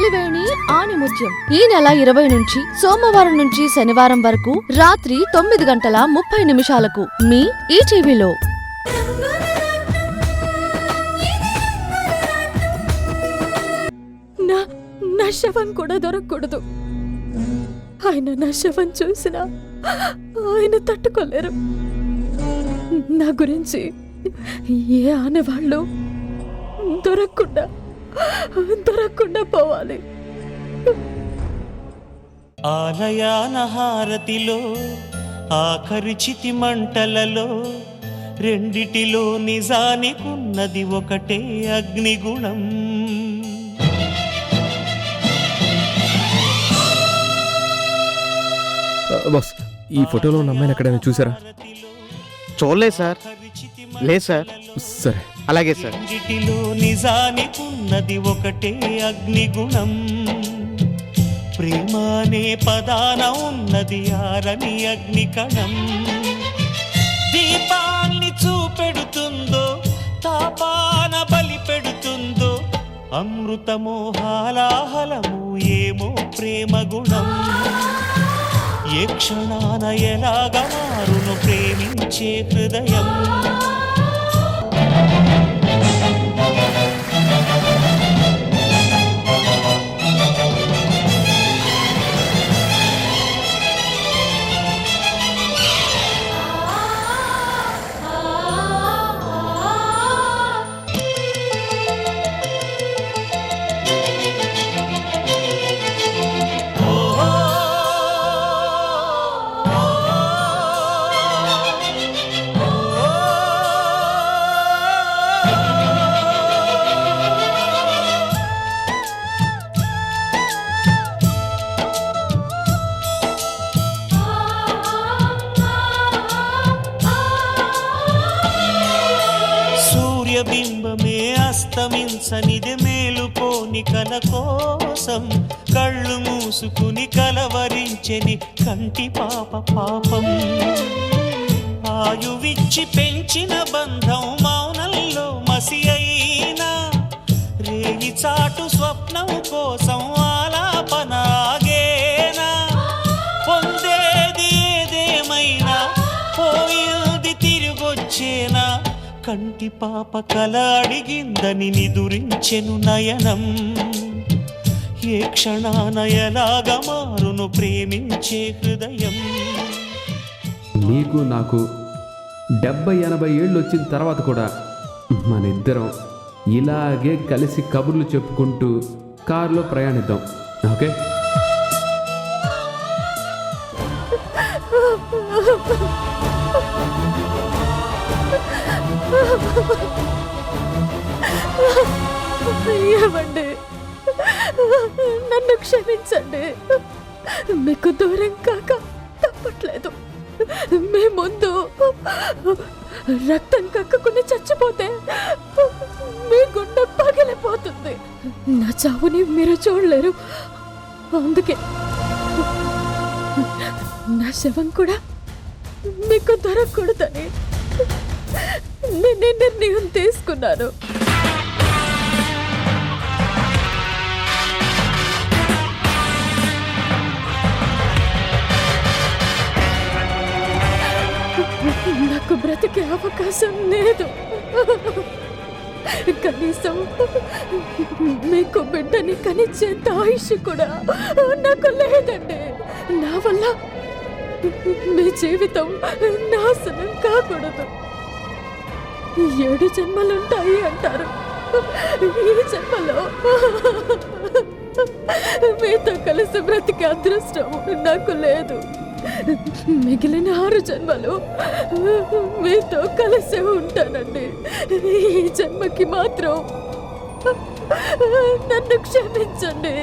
తొలివేణి ఆణిముత్యం ఈ నెల 20 నుంచి సోమవారం నుంచి శనివారం వరకు రాత్రి 9:30 మీ ఈటీవీలో. నా శవం కూడా దొరకకూడదు. ఆయన నా శవం చూసినా ఆయన తట్టుకోలేరు. నా గురించి ఏ ఆనవాళ్ళు దొరకకుండా పోవాలి. ఆలయాన హారతిలో ఆఖరి చితి మంటలలో రెండిటిలో నిజానికున్నది ఒకటే అగ్నిగుణం. బాస్, ఈ ఫోటోలో ఉన్న అమ్మాయిని ఎక్కడైనా చూసారా? చూడలేదు సార్. లేదు సార్. సరే, అలాగే సార్. రెండిటిలో నిజానికున్నది ఒకటే అగ్నిగుణం. ప్రేమ అనే పదాన ఉన్నది ఆరని అగ్నికణం. దీపాన్ని చూపెడుతుందో తాపాన బలి పెడుతుందో అమృతమో హాలాహలము ఏమో ప్రేమ గుణం. ఏ క్షణాన ఎలాగ మారును ప్రేమించే హృదయం. బింబమే అస్తమించనిది మేలుకోని కల కోసం కళ్ళు మూసుకుని కలవరించెని కంటి పాప పాపం. ఆయువిచ్చి పెంచిన బంధం మౌనంలో మసి అయినా రేగి చాటు స్వప్నం కోసం ఆలాపన ఆగేనా. పొందేది ఏదేమైనా పోయింది తిరిగొచ్చేనా. కంటి పాప కల అడిగిందని నిదురించెను నయనం. ఏ క్షణాన ఎలాగ మారును ప్రేమించే హృదయం. నీకు నాకు 70-80 ఏళ్ళు వచ్చిన తర్వాత కూడా మన ఇద్దరం ఇలాగే కలిసి కబుర్లు చెప్పుకుంటూ కారులో ప్రయాణిద్దాం. ఓకే? ఏమండి, నన్ను క్షమించండి. మీకు దూరం కాక తప్పట్లేదు. మీ ముందు రక్తం కక్కుకుని చచ్చిపోతే మీ గుండె పగిలిపోతుంది. నా చావుని మీరు చూడలేరు. అందుకే నా శవం కూడా మీకు దొరకకూడదని నేను నిర్ణయం తీసుకున్నాను. నాకు బ్రతికే అవకాశం లేదు. కనీసం మీకు బిడ్డని కనిచ్చేంత ఆయుష్ కూడా నాకు లేదండి. నా వల్ల మీ జీవితం నాశనం కాకూడదు. 7 జన్మలుంటాయి అంటారు. ఈ జన్మలో మీతో కలిసి బ్రతికే అదృష్టం నాకు లేదు. మిగిలిన 6 జన్మలు మీతో కలిసి ఉంటానండి. ఈ జన్మకి మాత్రం నన్ను క్షమించండి.